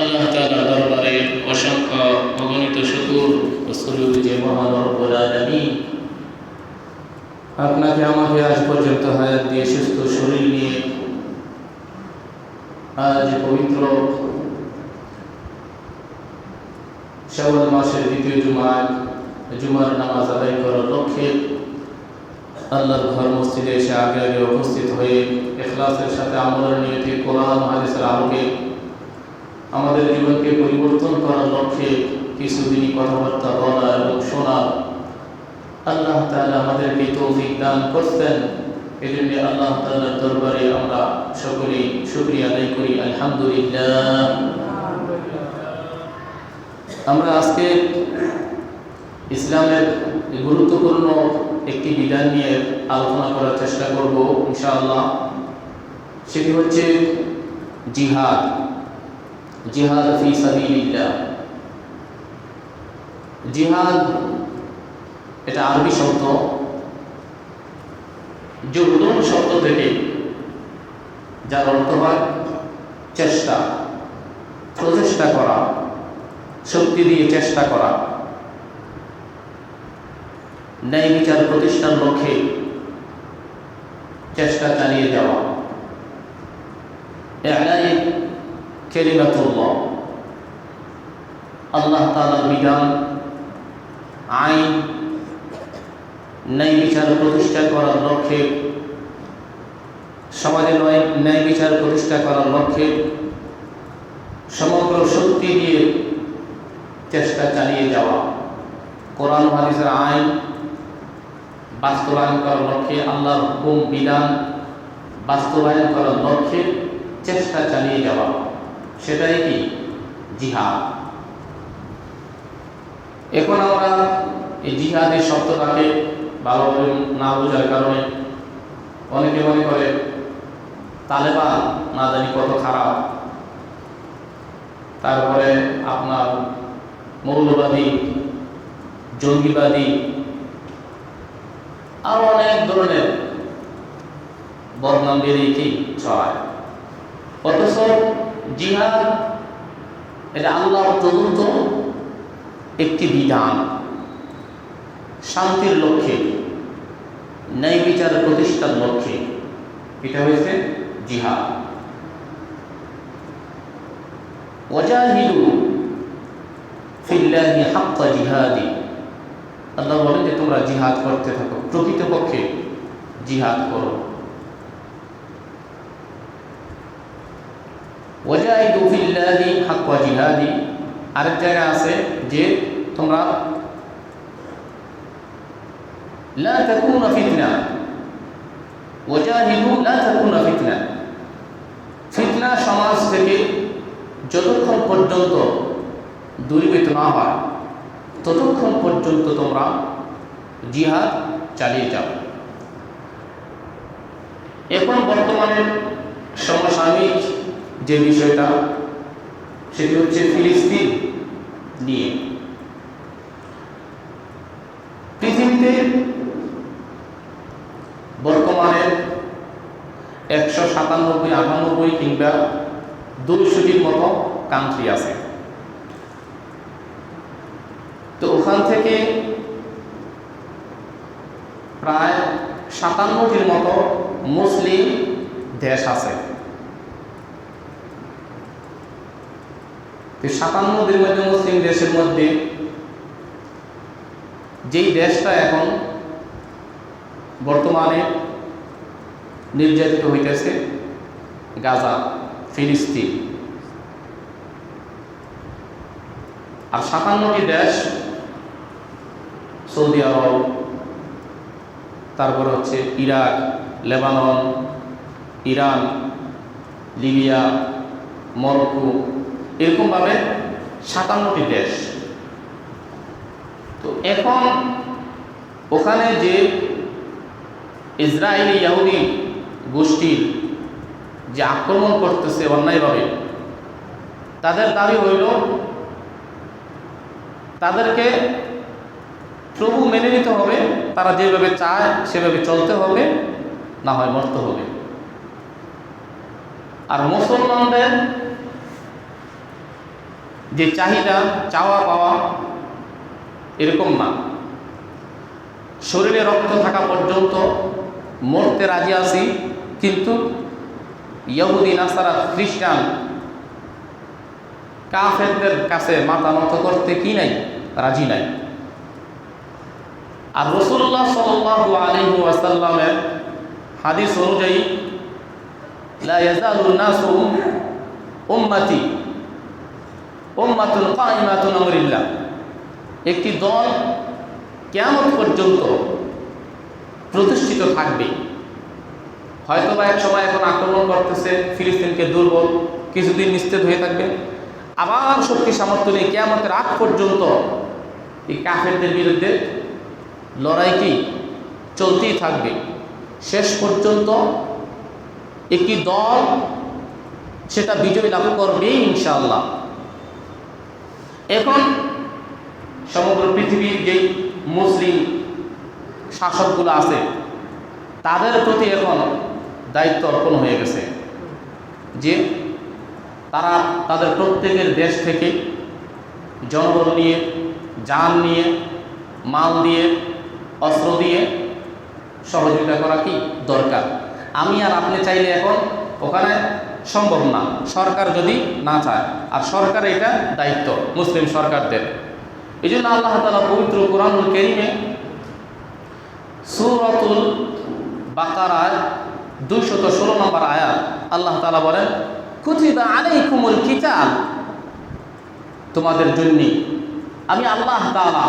আল্লাহ তাআলার দরবারে অসংখ্য অগণিত শুকর ও সুজুদ যে মহান রব্বুল আলামিন আপনাকে আমাকে আজ পর্যন্ত হায়াত দিয়ে সুস্থ শরীর নিয়ে আজ পবিত্র শাওয়াল মাসের দ্বিতীয় জুমার নামাজ আদায় করার লক্ষ্যে আল্লাহর ঘর মসজিদে এসে আগে আগে উপস্থিত হয়ে ইখলাসের সাথে আমলের নিয়তে কোরআন হাদিসের আলোকে আমাদের জীবনকে পরিবর্তন করার লক্ষ্যে কিছুদিনই কথাবার্তা বলা এবং শোনা আল্লাহ তাআলা আমাদেরকে তৌফিক দান করতেন। এজন্য আল্লাহ তাআলার দরবারে আমরা সকলেই শুকরিয়া আদায় করি, আলহামদুলিল্লাহ। আমরা আজকে ইসলামের গুরুত্বপূর্ণ একটি বিধান নিয়ে আলোচনা করার চেষ্টা করব ইনশাআল্লাহ। সেটি হচ্ছে জিহাদ ফি সাবিলিল্লাহ। জিহাদ এটা আরবি শব্দ, জুহদুন শব্দ থেকে, যার অর্থ হয় চেষ্টা, প্রচেষ্টা করা, শক্তি দিয়ে চেষ্টা করা, ন্যায় বিচার প্রতিষ্ঠার লক্ষ্যে চেষ্টা চালিয়ে যাওয়া। ই'লাই কালিমাতুল্লাহ, আল্লাহ তাআলার বিধান, আইন, ন্যায় বিচার প্রতিষ্ঠা করার লক্ষ্যে, সমাজে ন্যায় বিচার প্রতিষ্ঠা করার লক্ষ্যে সমগ্র শক্তি দিয়ে চেষ্টা চালিয়ে যাওয়া। কোরআন হাদিসের আইন বাস্তবায়ন করার লক্ষ্যে, আল্লাহর হুকুম বিধান বাস্তবায়ন করার লক্ষ্যে চেষ্টা চালিয়ে যাওয়া, সেটাই কি জিহাদ। এখন আমরা এই জিহাদের শব্দটাকে ভালোভাবে না বোঝার কারণে অনেকে মনে করে তালেবান না জানি কত খারাপ, তারপরে আপনার মৌলবাদী, জঙ্গিবাদী, আরো অনেক ধরনের বদনাম বেরিয়ে কি ছড়ায়। অথচ জিহাদ এটা আল্লাহর প্রদত্ত একটি বিধান, শান্তির লক্ষ্যে, ন্যায় বিচার প্রতিষ্ঠার লক্ষ্যে। এটা হয়েছে জিহাদ। ওয়াজাহিদু ফিল্লাহি হাক্কা জিহাদি, আল্লাহ বলেন যে তোমরা জিহাদ করতে থাকো, প্রকৃতপক্ষে জিহাদ করো। ওয়াজাহিদু ফিল্লাহি হাক্কা জিহাদি, আরেক জায়গায় আছে যে তোমরা লা তাকুনা ফিতনা, ওয়াজাহিদু লা তাকুনা ফিতনা, ফিতনা সমাজ থেকে যতক্ষণ পর্যন্ত দূরীভূত না হয় ততক্ষণ পর্যন্ত তোমরা জিহাদ চালিয়ে যাও। এখন বর্তমানে সমসাময়িক যে বিষয়টা, সেটি হচ্ছে ফিলিস্তিন নিয়ে। পৃথিবীতে বর্তমানে 197, 98 কিংবা 200টির মতো কান্ট্রি আছে। তো ওখান থেকে প্রায় 57টির মতো মুসলিম দেশ আছে। 57টির মধ্যে মুসলিম দেশের মধ্যে যেই দেশটা এখন বর্তমানে নির্যাতিত হইতেছে, গাজা, ফিলিস্তিন। আর 57টি দেশ, সৌদি আরব, তারপর হচ্ছে Iraq, Lebanon, Iran, Libya, Morocco, এরকমভাবে 57টি দেশ। তো এখন ওখানে যে ইসরায়েলি ইহুদি গোষ্ঠীর যে আক্রমণ করতেছে অন্যায়ভাবে, তাদের দাবি হইল তাদেরকে প্রভু মেনে নিতে হবে, তারা যেভাবে চায় সেভাবে চলতে হবে, না হয় মরতে হবে। আর মুসলমানদের যে চাহিদা চাওয়া পাওয়া এরকম না। শরীরে রক্ত থাকা পর্যন্ত মরতে রাজি আছি, কিন্তু ইহুদি নাসারা খ্রিস্টান কাফেরদের কাছে মাথা নত করতে কি নাই, রাজি নাই। আর রাসূলুল্লাহ সাল্লাল্লাহু আলাইহি ওয়াসাল্লামের হাদিস অনুযায়ী লা ইয়াজালুন নাসু উম্মতি উম্মাতুন কাইমাতুন আমরিল্লাহ, একটি দল কিয়ামত পর্যন্ত প্রতিষ্ঠিত থাকবে। হয়তোবা এক সময় এখন আক্রমণ করতেছে, ফিলিস্তিনকে দুর্বল, কিছুদিন নিস্তেজ হয়ে থাকবে, আবার শক্তি সামর্থ্য নিয়ে কিয়ামতের আগ পর্যন্ত এই কাফেরদের বিরুদ্ধে লড়াই কি চলতেই থাকবে। শেষ পর্যন্ত একটি দল সেটা বিজয় লাভ করবে ইনশাআল্লাহ। এখন সমগ্র পৃথিবীর যেই মুসলিম শাসকগুলো আছে তাদের প্রতি এখন দায়িত্ব অর্পণ হয়ে গেছে যে তারা তাদের প্রত্যেকের দেশ থেকে জনবল নিয়ে, যান নিয়ে, মাল দিয়ে, অস্ত্র দিয়ে সহযোগিতা করা কি দরকার। আমি আর আপনি চাইলে এখন ওখানে সম্ভব না, সরকার যদি না চায়, আর সরকার এটা দায়িত্ব মুসলিম সরকারদের। এই জন্য আল্লাহ তাআলা পবিত্র কুরআনুল কারীমে সূরাতুল বাকারার 216 নম্বর আয়াত আল্লাহ তাআলা বলেন, কুতিবা আলাইকুমুল কিতাব, তোমাদের জন্য আমি আল্লাহ তাআলা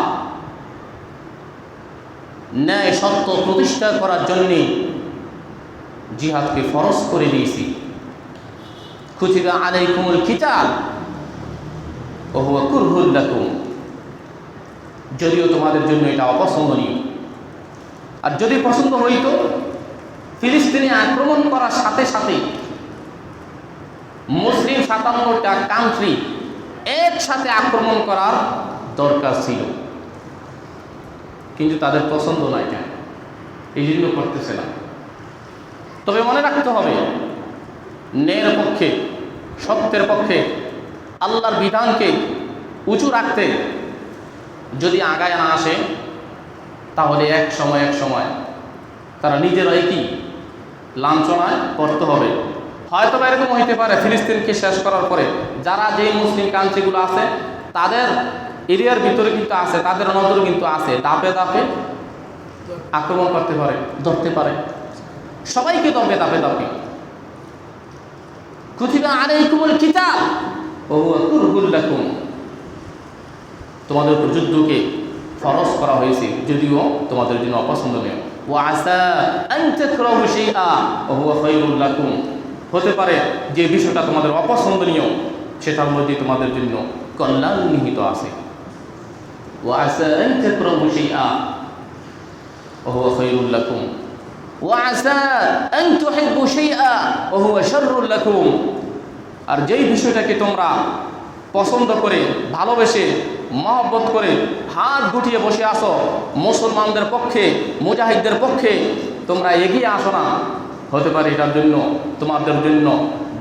ন্যায় সত্য প্রতিষ্ঠা করার জন্য জিহাদকে ফরজ করে দিয়েছি। কুতিবা আলাইকুমুল কিতাব ওয়া হুয়া কুরহুল লাকুম, যদিও তোমাদের জন্য এটা অপছন্দনীয়। আর যদি পছন্দ হইতো ফিলিস্তিনে আক্রমণ করার সাথে সাথে মুসলিম 57টা কান্ট্রি একসাথে আক্রমণ করার দরকার ছিল, কিন্তু তাদের পছন্দ নাই, কেন এই জন্য করতেছে না। তবে মনে রাখতে হবে, ন্যায়ের পক্ষে, সত্যের পক্ষে, আল্লাহর বিধানকে উঁচু রাখতে যদি আগায় না আসে, তাহলে এক সময় তারা নিজেরাই কি লাঞ্ছনায় পড়তে হবে। হয়তো এরকম হইতে পারে ফিলিস্তিনকে শেষ করার পরে যারা যেই মুসলিম কান্ট্রিগুলো আছে তাদের এরিয়ার ভিতরে কিন্তু আছে, তাদের নজরে কিন্তু আছে, ধাপে ধাপে আক্রমণ করতে পারে, ধরতে পারে, সবাইকে ধরবে ধাপে ধাপে। কুতিবা আলাইকুমুল কিতাব ওয়া হুয়া কুরহুল লাকুম, তোমাদের উপর যুদ্ধকে ফরজ করা হয়েছে, যদিও তোমাদের জন্য অপছন্দনীয়। ওয়া আসা আন তাকরাহু শাইআ ওয়া হুয়া খায়রুল লাকুম, হতে পারে যে বিষয়টা তোমাদের অপছন্দনীয় সেটার মধ্যে তোমাদের জন্য কল্যাণ নিহিত আছে। ওয়া আসা আন তাকরাহু শাইআ ওয়া হুয়া খায়রুল লাকুম ওয়া আসা আন তুহিব্বু শাইআ ওয়া হুয়া শাররুল লাকুম, আর যেই বিষয়টাকে তোমরা পছন্দ করে, ভালোবেসে, মহব্বত করে হাত গুটিয়ে বসে আসো, মুসলমানদের পক্ষে, মুজাহিদদের পক্ষে তোমরা এগিয়ে আসো না, হতে পারে এটার জন্য তোমাদের জন্য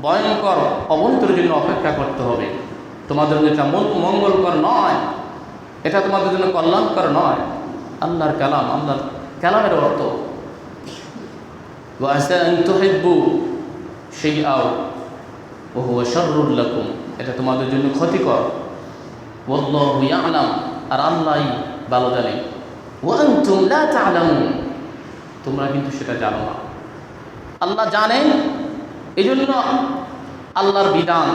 ভয়ঙ্কর অবনতির জন্য অপেক্ষা করতে হবে। তোমাদের জন্য এটা মঙ্গলকর নয়, এটা তোমাদের জন্য কল্যাণকর নয়। আল্লাহর কালাম, আল্লাহর কালামের অর্থ ওয়া আসা আন তুহিব্বু শাইআ ওয়া হুয়া শাররুল লাকুম, এটা তোমাদের জন্য ক্ষতিকর। ওয়াল্লাহু ইয়ালাম, আর আল্লাহই ভালো জানে। ওয়া আনতুম লা তা'লামুন, তোমরা কিন্তু সেটা জানো না। আল্লাহ জানেন, এই জন্য আল্লাহর বিধান,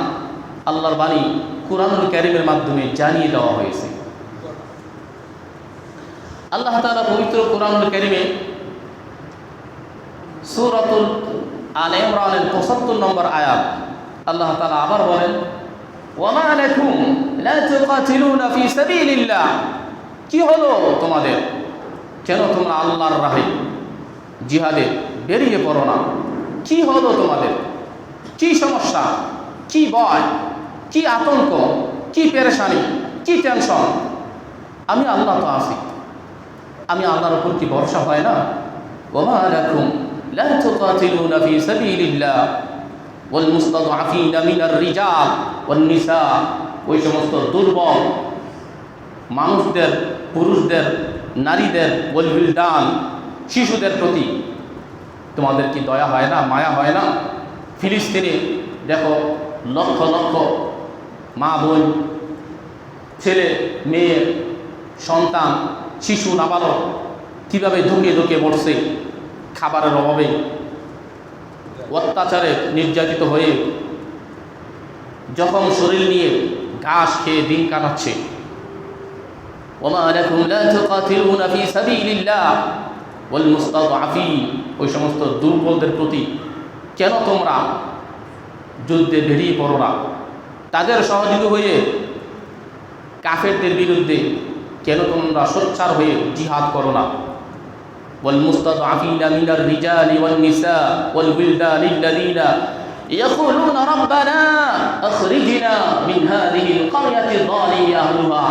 আল্লাহর বাণী কুরআনুল কারীমের মাধ্যমে জানিয়ে দেওয়া হয়েছে। আল্লাহ তাআলা পবিত্র কুরআনুল কারীমে সূরাতুল আল ইমরানের 75 নম্বর আয়াত আল্লাহ তাআলা আবার বলেন, ওয়া মা লাকুম লা তুকাতিলুনা ফি সাবিলিল্লাহ, কি হলো তোমাদের, কেন তোমরা আল্লাহর রাহে জিহাদে বেরিয়ে পড়ো না? কি হলো তোমাদের, কি সমস্যা, কি ভয়, কি আতঙ্ক, কি পেরেশানি, কি টেনশন? আমি আল্লাহ তো আছি, আমি আল্লাহর উপর কি ভরসা হয় না? ওয়া মা লাকুম লা তুকাতিলুনা ফি সাবিলিল্লাহ ওয়াল মুস্তাদআফিনা মিনার রিজাল ওয়ান নিসা ওই সমস্ত দুর্বল মানুষদের, পুরুষদের, নারীদের, ওয়ালবিলদান, শিশুদের প্রতি তোমাদের কি দয়া হয় না, মায়া হয় না? ফিলিস্তিনে দেখো লক্ষ লক্ষ মা বোন, ছেলে মেয়ে, সন্তান, শিশু, নাবালক কীভাবে ধুকে ধুকে মরছে খাবারের অভাবে, অত্যাচারে নির্যাতিত হয়ে জখম শরীর নিয়ে ঘাস খেয়ে দিন কাটাচ্ছে। ওমা লাকুম লা তুকাতিলুনা ফি সাবিলিল্লাহ ওয়াল মুস্তাদআফিন, ওই সমস্ত দুর্বলদের প্রতি কেন তোমরা যুদ্ধে বেরিয়ে পড়ো না? তাদের সহযোগী হয়ে কাফেরদের বিরুদ্ধে কেন তোমরা সোচ্চার হয়ে জিহাদ করো না? ওয়াল মুস্তাদআফিনা মিনার রিজালি ওয়ান নিসা ওয়াল বিলদানি আল্লাযীনা ইয়াকুলুনা রাব্বানা আখরিজনা মিন হাযিহিল ক্বরয়াতি যালিমি আহলুহা।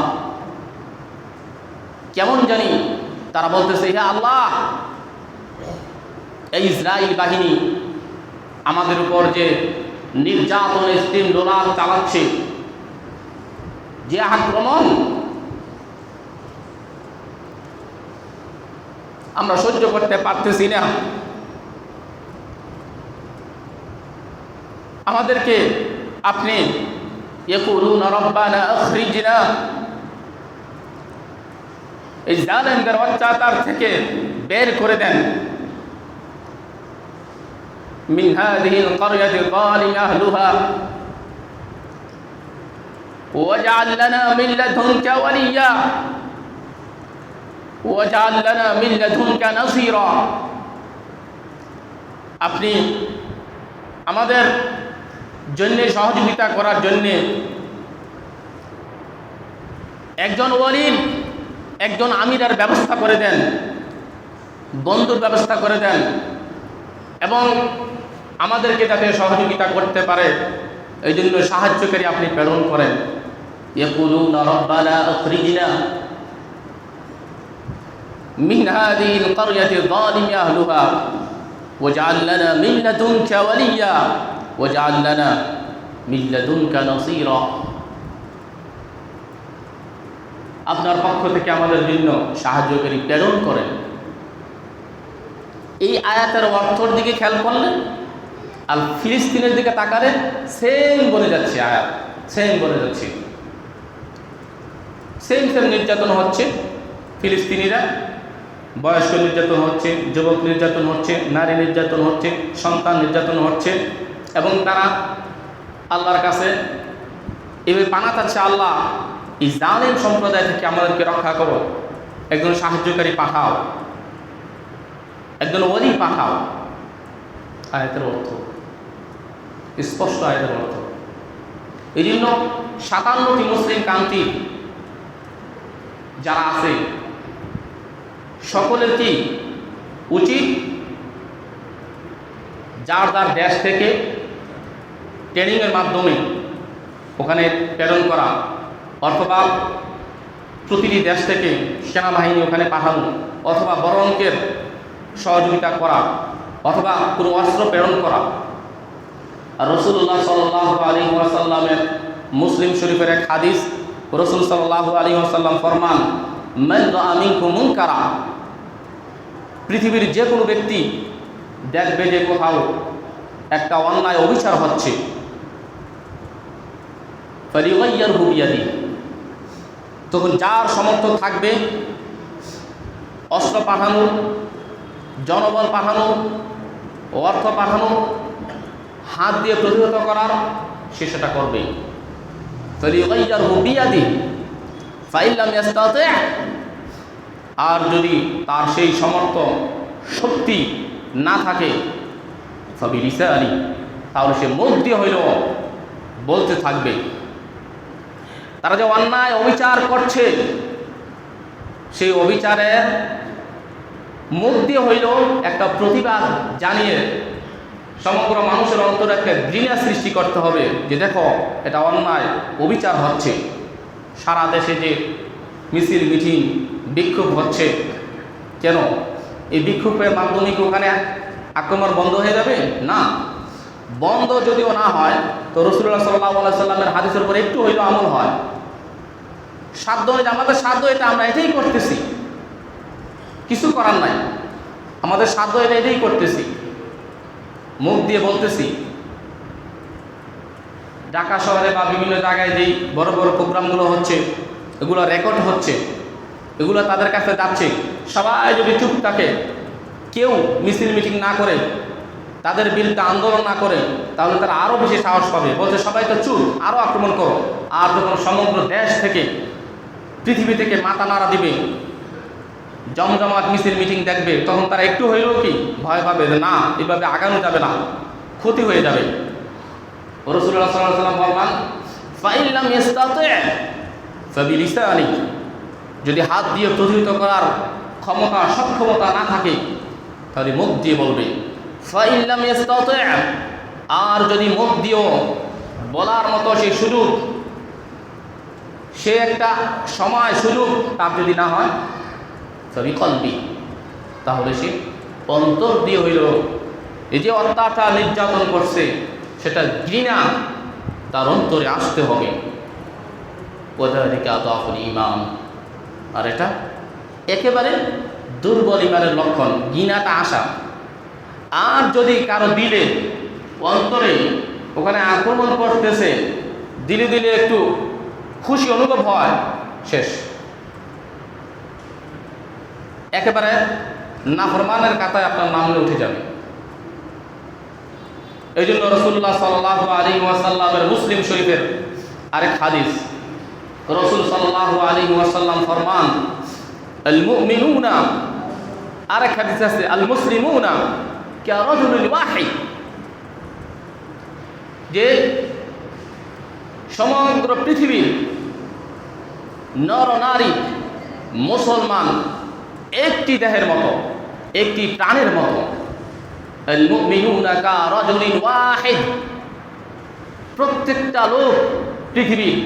কেমন জানি তারা বলতেছে, হে আল্লাহ, এই ইসরাইল বাহিনী আমাদের উপর যে নির্যাতন, স্টিমরোলার চালাচ্ছে, যে আক্রমণ আমরা সহ্য করতে পারতেছি না, আমাদেরকে আপনি ইয়াকুলুনা রাব্বানা আখরিজনা, এই জালেমদের অত্যাচার থেকে বের করে দেন, মিন হাযিহিল ক্বরয়াতি যালিমি আহলুহা ওয়াজআল লানা মিন লাদুনকা ওয়ালিয়্যা ওয়াজআল লানা মিন লাদুনকা নাসীরা। আপনি আমাদের জন্য সহযোগিতা করার জন্যে একজন ওয়ালির, একজন আমিরের ব্যবস্থা করে দেন, বন্ধুর ব্যবস্থা করে দেন, এবং আমাদেরকে যাতে সহযোগিতা করতে পারে এই জন্য সাহায্যকারী আপনি প্রেরণ করেন। ইয়াকুলুনা রাব্বানা আখরিজনা মিন হাযিহিল ক্বরয়াতি যালিমি আহলুহা ওয়াজআল লানা মিন লাদুনকা ওয়ালিয়্যা ওয়াজআল লানা মিন লাদুনকা নাসীরা। আপনার পক্ষ থেকে আমাদের জন্য সাহায্যকারী প্রেরণ করেন। এই আয়াতের অর্থর দিকে খেয়াল করলেন আর ফিলিস্তিনের দিকে তাকালেন, সেম বলে যাচ্ছে আয়াত, সেম বলে যাচ্ছে, সেম নির্যাতন হচ্ছে। ফিলিস্তিনিরা বয়স্ক নির্যাতন হচ্ছে, যুবক নির্যাতন হচ্ছে, নারী নির্যাতন হচ্ছে, সন্তান নির্যাতন হচ্ছে, এবং তারা আল্লাহর কাছে এভাবে পানা চাচ্ছে, আল্লাহ এই জালেম সম্প্রদায় থেকে আমাদেরকে রক্ষা করো, একজন সাহায্যকারী পাঠাও, একজন ওলি পাঠাও। আয়াতের অর্থ স্পষ্ট, আয়াতের অর্থ। এই জন্য 57টি মুসলিম কান্ট্রি যারা আছে সকলের কি উচিত যার যার দেশ থেকে ট্রেনিংয়ের মাধ্যমে ওখানে প্রেরণ করা, অথবা প্রতিটি দেশ থেকে সেনাবাহিনী ওখানে পাঠানো, অথবা বড় অঙ্কের সহযোগিতা করা, অথবা কোনো অস্ত্র প্রেরণ করা। আর রাসূলুল্লাহ সাল্লাল্লাহু আলাইহি ওয়াসাল্লামের মুসলিম শরীফের এক হাদিস, রাসূল সাল্লাল্লাহু আলাইহি ওয়াসাল্লাম ফরমান, মান রাআ মিনকুম মুনকারা, পৃথিবীর যে কোনো ব্যক্তি দেখবে যে কোথাও একটা অন্যায় অবিচার হচ্ছে, ফালিগাইয়িরহু বিয়াদিহি, তখন যার সমর্থন থাকবে অস্ত্র পাঠানো, জনবল পাঠানো, অর্থ পাঠানো, হাত দিয়ে প্রতিহত করার, সে সেটা করবে। ফালিগাইয়িরহু বিয়াদিহি ফাইন লাম ইস্তাতি', আর যদি তার সেই সমর্থ শক্তি না থাকে, ফাবিলিসানি, তাহলে সে মুখ দিয়ে হইল বলতে থাকবে। তারা যে অন্যায় অবিচার করছে, সেই অবিচারের মুখ দিয়ে হইল একটা প্রতিবাদ জানিয়ে সমগ্র মানুষের অন্তরে একটা ঘৃণা সৃষ্টি করতে হবে যে দেখো এটা অন্যায় অবিচার হচ্ছে। সারা দেশে যে মিছিল মিটিং বিক্ষোভ হচ্ছে, কেন এই বিক্ষোভের মাধ্যমে কি ওখানে আক্রমণ বন্ধ হয়ে যাবে? না, বন্ধ যদিও না হয় তো রাসূলুল্লাহ সাল্লাল্লাহু আলাইহি সাল্লামের হাদিসের উপর একটু হইলেও আমল হয়। সাধ্য অনুযায়ী আমাদের সাধ্য এটা আমরা এটাই করতেছি, কিছু করার নাই, আমাদের সাধ্য এটা এটাই করতেছি, মুখ দিয়ে বলতেছি। ঢাকা শহরে বা বিভিন্ন জায়গায় যেই বড় বড় প্রোগ্রামগুলো হচ্ছে, এগুলো রেকর্ড হচ্ছে, এগুলো তাদের কাছে যাচ্ছে। সবাই যদি চুপ থাকে, কেউ মিছিল মিটিং না করে, তাদের বিরুদ্ধে আন্দোলন না করে, তাহলে তারা আরও বেশি সাহস পাবে, বলছে সবাই তো চুপ, আরও আক্রমণ করো। আর যখন সমগ্র দেশ থেকে, পৃথিবী থেকে মাথা নাড়া দিবে, জমজমাট মিছিল মিটিং দেখবে, তখন তারা একটু হইলেও কি ভয় পাবে যে না, এভাবে আগানো যাবে না, ক্ষতি হয়ে যাবে। রাসূলুল্লাহ সাল্লাল্লাহু আলাইহি ওয়াসাল্লাম বলেন, ফাইন লাম ইস্তাতি' ফাবিলিসানি, যদি হাত দিয়ে প্রতিহত করার ক্ষমতা সক্ষমতা না থাকে তাহলে মুখ দিয়ে বলবে। ফাইন লাম ইস্তাতি', আর যদি মুখ দিয়েও বলার মতো সেই সুযোগ, সে একটা সময় সুযোগ তার যদি না হয়, তবে কলবি, তাহলে সে অন্তর দিয়ে হইল এই যে অত্যাচার নির্যাতন করছে সেটা ঘৃণা তার অন্তরে আসতে হবে। ওয়াযালিকা আযাফুল ঈমান, আর এটা একেবারে দুর্বল ঈমানের লক্ষণ, ঘৃণাটা আসা। আর যদি কারো দিলে অন্তরে ওখানে আক্রমণ করতেছে, দিলে দিলে একটু খুশি অনুভব হয়, শেষ, একেবারে নাফরমানের কাতায় আপনার নাম উঠে যাবে। এই জন্য রাসূলুল্লাহ সাল্লাল্লাহু আলাইহি ওয়াসাল্লামের মুসলিম শরীফের আরেক হাদিস, রাসূল সাল্লাল্লাহু আলাইহি ওয়াসাল্লাম ফরমান, আল মুমিনুনা, আরেক হাদিস আছে, আল মুসলিমুনা কারাজুলিল ওয়াহিদ, যে সমগ্র পৃথিবীর নর নারী মুসলমান একটি দেহের মতো, একটি প্রাণের মতো। আল মুমিনুনা কারাজুলিল ওয়াহিদ, প্রত্যেকটা লোক পৃথিবীর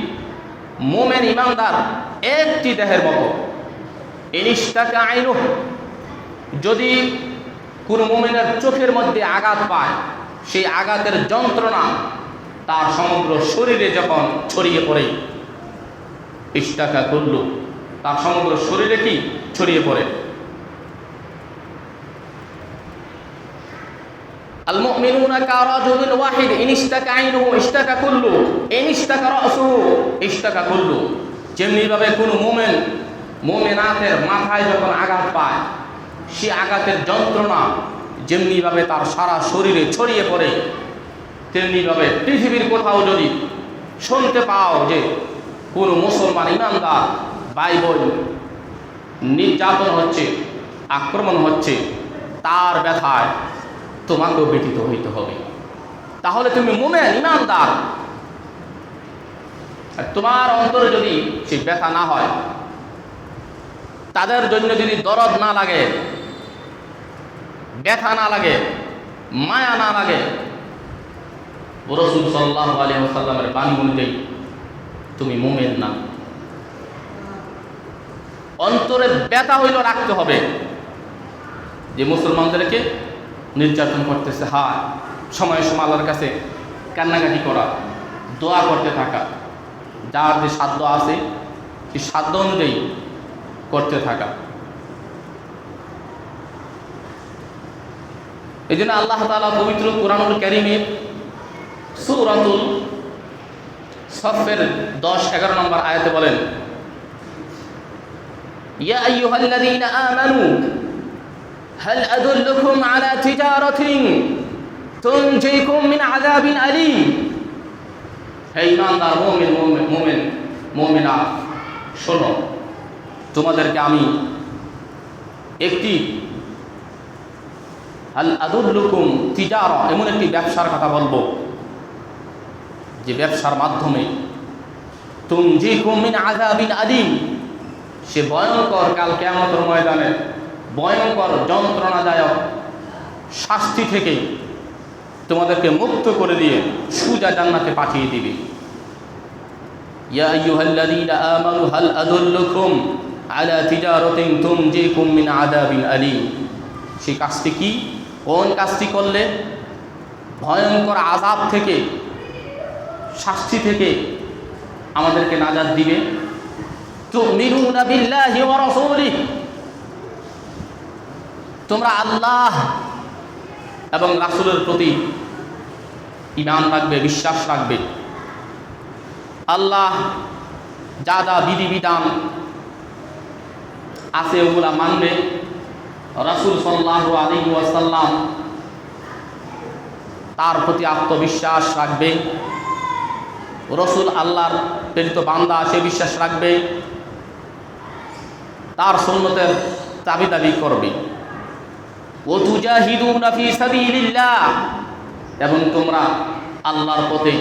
মুমিন ইমানদার একটি দেহের মতো। ইনিশতাকা আইনুহু, যদি কোনো মুমিনের চোখের মধ্যে আঘাত পায়, সেই আঘাতের যন্ত্রণা তার সমগ্র শরীরে যখন ছড়িয়ে পড়ে, ইশতাকা কুল্লু, তার সমগ্র শরীরে কি ছড়িয়ে পড়ে। আল মুমিনুনা কারাজুলিন ওয়াহিদ, ইনিশতাকা আইনুহু ইশতাকা কুল্লু, ইনিশতাকা রাসুহু ইশতাকা কুল্লু। যেমনিভাবে কোনো মুমিনাতের মাথায় যখন আঘাত পায়, সে আঘাতের যন্ত্রণা যেমনিভাবে তার সারা শরীরে ছড়িয়ে পড়ে, তেমনিভাবে পৃথিবীর কোথাও যদি শুনতে পাও যে কোনো মুসলমান ইমানদার ভাই বোন নির্যাতন হচ্ছে, আক্রমণ হচ্ছে, তার ব্যথায় তোমাকেও ব্যথিত হইতে হবে। তাহলে তুমি মুমিন ইমানদার, আর তোমার অন্তরে যদি সেই ব্যথা না হয়, তাদের জন্য যদি দরদ না লাগে, ব্যথা না লাগে, মায়া না লাগে, রাসূল সাল্লাল্লাহু আলাইহি ওয়াসাল্লামের বাণী অনুযায়ী তুমি মুমিন না। অন্তরে ব্যথা হইল রাখতে হবে যে মুসলমানদেরকে নির্যাতন করতেছে, হ্যাঁ, সময় সময় আল্লাহর কাছে কান্নাকাটি করা, দোয়া করতে থাকা, যার যে সাধ্য আছে সেই সাধ্য অনুযায়ী করতে থাকা। এই জন্য আল্লাহ তাআলা পবিত্র কুরআনুল কারীমে সূরাতুল সফের 10-11 নম্বর আয়াতে বলেন, ইয়া আইয়ুহাল্লাযীনা আমানু হাল আদুল্লুকুম আলা তিজারাতিন তুনজিকুম মিন আযাবিন আলীম। হে ঈমানদার মুমিনা, শোনো, তোমাদেরকে আমি একটি হাল আদুল্লুকুম তিজারা, এমন একটি ব্যবসার কথা বলবো যে ব্যবসার মাধ্যমে তুনজিকুম মিন আযাবিন আলীম, সে ভয়ঙ্কর কাল কিয়ামতের ময়দানে ভয়ঙ্কর যন্ত্রণাদায়ক শাস্তি থেকে তোমাদেরকে মুক্ত করে দিয়ে সোজা জান্নাতে পাঠিয়ে দিবে। ইয়া আইয়ুহাল্লাযীনা আমানু হাল আদুল্লুকুম আলা তিজারাতিন তুনজিকুম মিন আযাবিন আলীম। সেই কাজটি কি? কোন কাজটি করলে ভয়ঙ্কর আযাব থেকে, শাস্তি থেকে আমাদেরকে নাজাত দিবে। তুমিনুনা বিল্লাহি ওয়া রাসূলিহি, তোমরা আল্লাহ এবং রাসূলের প্রতি ঈমান রাখবে, বিশ্বাস রাখবে। আল্লাহ যা যা বিধিবিধান আছে ওগুলা মানবে। রাসূল সাল্লাল্লাহু আলাইহি ওয়াসাল্লাম তার প্রতি আত্মবিশ্বাস রাখবে। রাসূল আল্লাহর প্রেরিত বান্দা, সে বিশ্বাস রাখবে। তার সুন্নতের দাবি করবে। ওয়া তুজাহিদুনা ফি সাবিলিল্লাহ, এবং তোমরা আল্লাহর পথে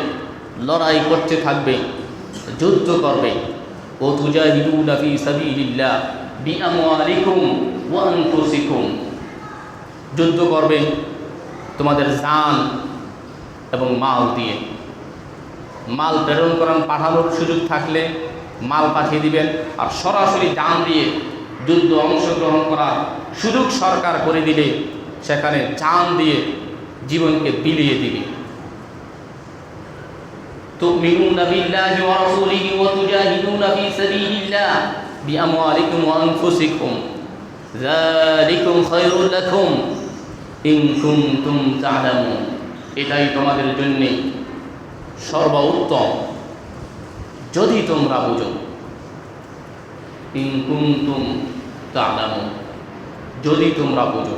লড়াই করতে থাকবে, যুদ্ধ করবে। ওয়া তুজাহিদুনা ফি সাবিলিল্লাহ বিআমওয়ালিকুম ওয়া আনফুসিকুম, যুদ্ধ করবে তোমাদের জান এবং মাল দিয়ে। মাল প্রেরণ করেন, পাঠানোর সুযোগ থাকলে মাল পাঠিয়ে দিবেন, আর সরাসরি জান দিয়ে যুদ্ধ অংশগ্রহণ করার সুযোগ সরকার করে দিলে সেখানে জান দিয়ে জীবনকে বিলিয়ে দিবে। তুমিনুনা বিল্লাহি ওয়া রাসূলিহি ওয়া তুজাহিদুনা ফি সাবিলিল্লাহ বিআমওয়ালিকুম ওয়া আনফুসিকুম যালিকুম খায়রুল লাকুম ইন কুনতুম তা'লামুন, এটাই তোমাদের জন্য সর্বোত্তম যদি তোমরা বুঝো। ইন কুনতুম তা'লামুন, যদি তোমরা বুঝো।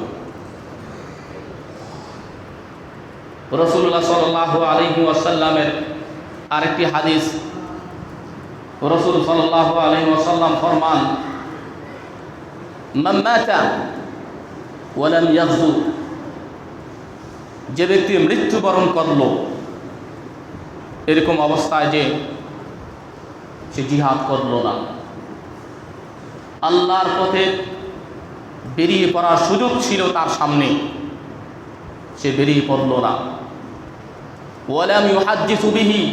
রাসূলুল্লাহ সাল্লাল্লাহু আলাইহি ওয়াসাল্লামের আরেকটি হাদিস, রাসূল সাল্লাল্লাহু আলাইহি ওয়াসাল্লাম ফরমান, মান মাতা ওয়া লাম ইয়াগযু, যে ব্যক্তি মৃত্যুবরণ করল এরকম অবস্থায় যে সে জিহাদ করল না, আল্লাহর পথে বেরিয়ে পড়ার সুযোগ ছিল তার সামনে, সে বেরিয়ে পড়ল না। ওয়ালাম ইউহাদ্দিসু বিহি,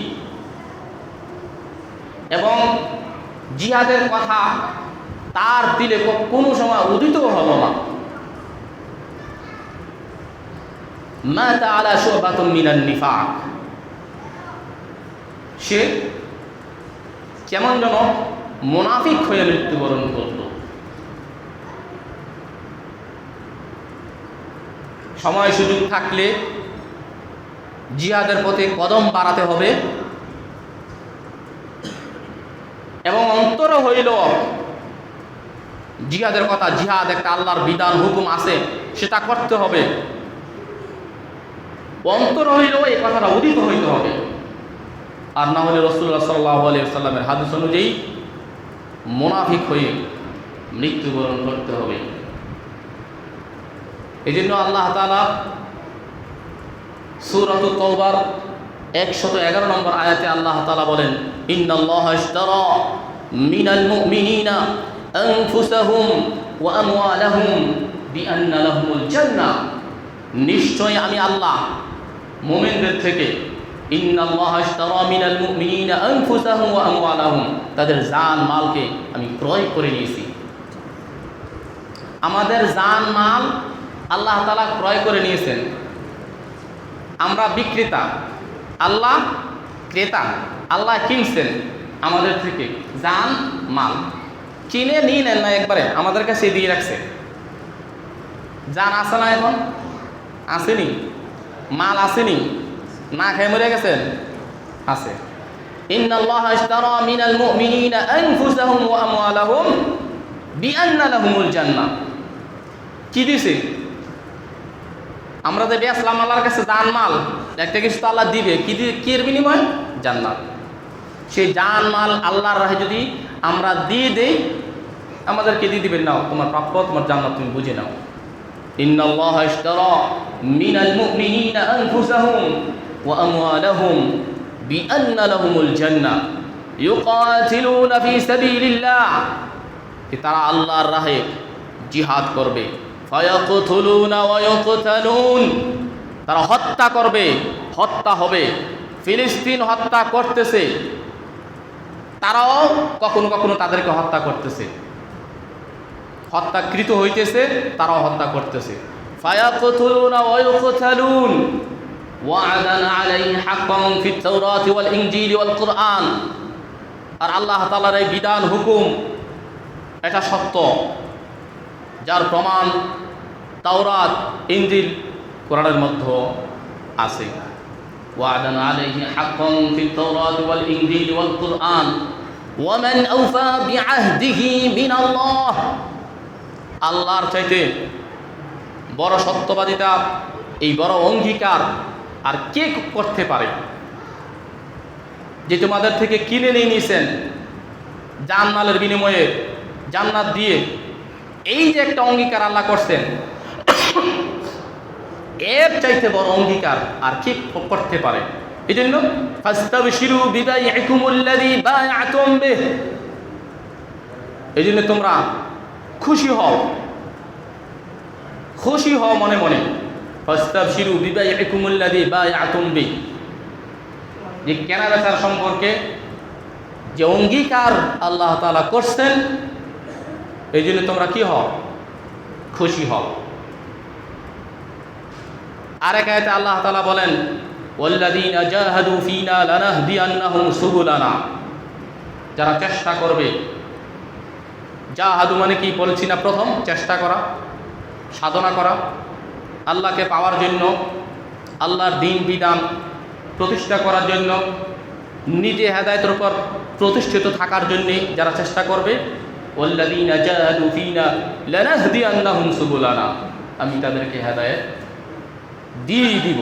এবং জিহাদের কথা তার দিলে কোনো সময় উদিত হলো না। মাতা আলা শুবাতুন মিনান নিফাক, সে কেমন যেন মুনাফিক হয়ে মৃত্যুবরণ করল। সময় সুযোগ থাকলে জিহাদের পথে কদম বাড়াতে হবে, এবং অন্তর হইল জিহাদের কথা, জিহাদ একটা আল্লাহর বিধান হুকুম আছে, সেটা করতে হবে। অন্তর হইল এই কথাটা উদিত হইতে হবে, আর না হলে রাসূলুল্লাহ সাল্লাল্লাহু আলাইহি ওয়াসাল্লামের হাদিস অনুযায়ী মুনাফিক হয়ে মৃত্যুবরণ করতে হবে। এই জন্য আল্লাহ তাআলা সূরাতুত তাওবার 111 নম্বর আয়াতে আল্লাহ তাআলা বলেন, ইন্নাল্লাহা ইশতারা মিনাল মুমিনিনা আনফুসাহুম ওয়া আমওয়ালাহুম বিআন্না লাহুমুল জান্নাহ, নিশ্চয় আমি আল্লাহ মুমিনদের থেকে, ইন্নাল্লাহা ইশতারা মিনাল মুমিনিনা আনফুসাহুম ওয়া আমওয়ালাহুম, তাদের জান মালকে আমি ক্রয় করে নিয়েছি। আমাদের জান মাল আল্লাহ তাআলা ক্রয় করে নিয়েছেন। আমরা বিক্রেতা, আল্লাহ ক্রেতা। আল্লাহ কিনছেন আমাদের থেকে জান মাল, কিনে নিয়ে নেন না, একবারে আমাদের কাছে দিয়ে রাখছে। জান আছে না, এখন আসেনি, মাল আসেনি, না খেয়ে মরে গেছেন, আছে। ইন্নাল্লাহা ইশতারা মিনাল মুমিনিনা আনফুসাহুম ওয়া আমওয়ালাহুম বিআন্না লাহুমুল জান্নাহ, কি দিছে? আমরা যে বেচলাম আল্লাহর কাছে জান মাল, একটা কিছু তো আল্লাহ দিবে, কি এর বিনিময়? জান্নাত। সেই জান মাল আল্লাহর রাহে যদি আমরা দিয়ে দেই, আমাদেরকে দিয়ে দিবেন, নাও তোমার প্রাপ্য, তোমার জান্নাত তুমি বুঝে নাও। ইন্নাল্লাহা ইশতারা মিনাল মুমিনিনা আনফুসাহুম ওয়া আমওয়ালাহুম বিআন্না লাহুমুল জান্নাহ ইউকাতিলুনা ফি সাবিলিল্লাহ, তারা আল্লাহর রাহে জিহাদ করবে। ফায়াকতুলুনা ওয়া ইউকতালুন, তারা হত্যা করবে, হত্যা হবে। ফিলিস্তিন হত্যা করতেছে, তারাও কখনো কখনো তাদেরকে হত্যা করতেছে, হত্যাকৃত হইতেছে, তারাও হত্যা করতেছে। ফায়াকতুলুনা ওয়া ইউকতালুন, ওয়া'দান আলাইহি হাক্কান ফিত তাওরাতি ওয়াল ইনজিল ওয়াল কুরআন। আর আল্লাহ তাআলার এই বিধান হুকুম এটা সত্য, যার প্রমাণ তাওরাত, ইনজিল, কোরআনের মধ্যে আছে। ওয়া'দান আলাইহি হাক্কান ফিত তাওরাতি ওয়াল ইনজিল ওয়াল কুরআন ওয়া মান আওফা বিআহদিহি মিনাল্লাহ। আল্লাহর চাইতে বড় সত্যবাদিতা, এই বড় অঙ্গীকার আর কে করতে পারে? যে তোমাদের থেকে কিনে নিয়ে নিয়েছেন জানমালের বিনিময়ে, জান্নাত দিয়ে, এই যে একটা অঙ্গীকার আল্লাহ করছেন, এর চাইতে বড় অঙ্গীকার আর কে করতে পারে? এই জন্য ফাস্তাবশিরু বিবাইইকুমুল্লাযী বায়া'তুম বিহি, এই জন্য তোমরা খুশি হও, খুশি হও মনে মনে। ফাস্তাবশিরু বিবাইইকুমুল্লাযী বায়া'তুম বিহি, যে কেনা বেচার সম্পর্কে যে অঙ্গীকার আল্লাহ তাআলা করছেন, এই জন্য তোমরা কি হও? খুশি হও। আরেক আয়াতে আল্লাহ তাআলা বলেন, ওয়াল্লাযীনা জাহাদু ফীনা লানাহদিয়ান্নাহুম সুবুলানা, যারা চেষ্টা করবে। জাহাদু মানে কি বলছি না, প্রথম চেষ্টা করা, সাধনা করা, আল্লাহকে পাওয়ার জন্য, আল্লাহর দ্বীন বিধান প্রতিষ্ঠা করার জন্য, নিজে হেদায়েতের উপর প্রতিষ্ঠিত থাকার জন্য যারা চেষ্টা করবে। ওয়াল্লাযীনা জাহাদু ফীনা লানাহদিয়ান্নাহুম সুবুলানা, আমি তাদেরকে হেদায়েত দিয়ে দিব।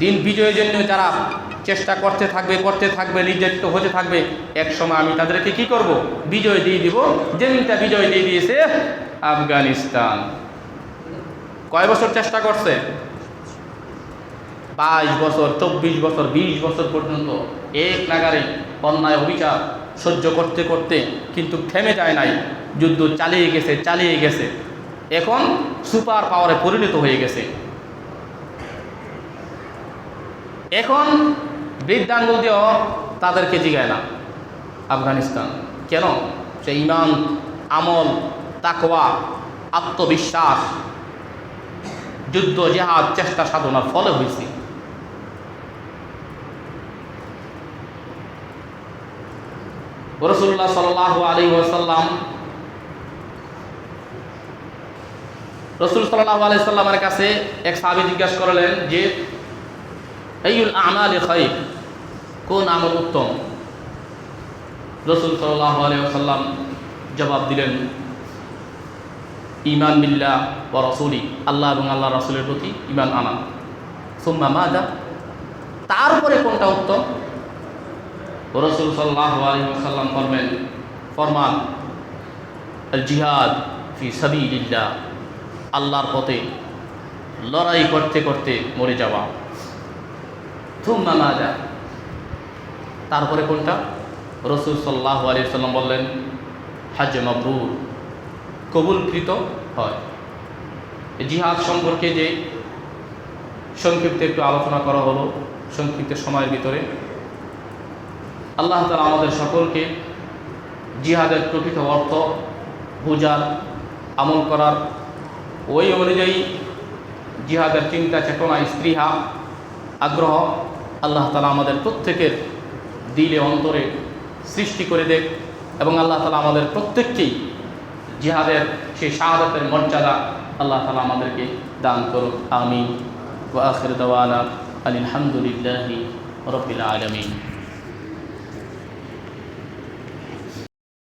দিন বিজয়ের জন্য যারা চেষ্টা করতে থাকবে, নির্যাতিত হতে থাকবে, এক সময় আমি তাদেরকে কি করব? বিজয় দিয়ে দিব, যেমনটা বিজয় দিয়ে দিয়েছে আফগানিস্তান। কয় বছর চেষ্টা করছে? 22 বছর, 24 বছর, 20 বছর পর্যন্ত এক নাগারে অন্যায় অবিচার সহ্য করতে করতে কিন্তু থেমে যায় নাই, যুদ্ধ চালিয়ে গেছে, এখন সুপার পাওয়ারে পরিণত হয়ে গেছে। এখন বৃদ্ধাঙ্গুল দিয়েও তাদেরকে জিগায় না আফগানিস্তান। কেন? সে ঈমান, আমল, তাকওয়া, আত্মবিশ্বাস, যুদ্ধ, জিহাদ, চেষ্টা সাধনার ফলে হয়েছে। রাসূলুল্লাহ সাল্লাল্লাহু আলাইহি ওয়াসাল্লাম, রাসূল সাল্লাল্লাহু আলাইহি ওয়াসাল্লামের কাছে এক সাহাবী জিজ্ঞাসা করলেন যে আইয়ুল আমালি খায়র, কোন আমল উত্তম? রাসূল সাল্লাল্লাহু আলাইহি ওয়াসাল্লাম জবাব দিলেন, ঈমান বিল্লাহ ওয়া রাসূলি, আল্লাহ এবং আল্লাহ রাসূলের প্রতি ঈমান আনা। সুম্মা মাযা, তারপরে কোনটা উত্তম? রাসূল সাল্লাল্লাহু আলাইহি ওয়াসাল্লাম ফরমান আল জিহাদ ফি সাবিলিল্লাহ, আল্লাহর পথে লড়াই করতে করতে মরে যাওয়া। সুম্মা মাযা, তারপরে কোনটা? রাসূল সাল্লাল্লাহু আলাইহি ওয়াসাল্লাম বললেন হজ মাবরুর, কবুলকৃত হয়। জিহাদ সম্পর্কে যে সংক্ষিপ্ত একটু আলোচনা করা হলো সংক্ষিপ্ত সময়ের ভিতরে, আল্লাহ তাআলা আমাদের সকলকে জিহাদের প্রকৃত অর্থ বুঝার, আমল করার, ওই অনুযায়ী জিহাদের চিন্তা, চেতনা, স্পৃহা, আগ্রহ আল্লাহ তাআলা আমাদের প্রত্যেকের দিলে অন্তরে সৃষ্টি করে দেখ, এবং আল্লাহ তাআলা আমাদের প্রত্যেককেই জিহাদের সেই শাহাদাতের মর্যাদা আল্লাহ তাআলা আমাদেরকে দান করুক। আমিন। ওয়া আখির দাওয়ানা আলহামদুলিল্লাহি রাব্বিল আলামিন।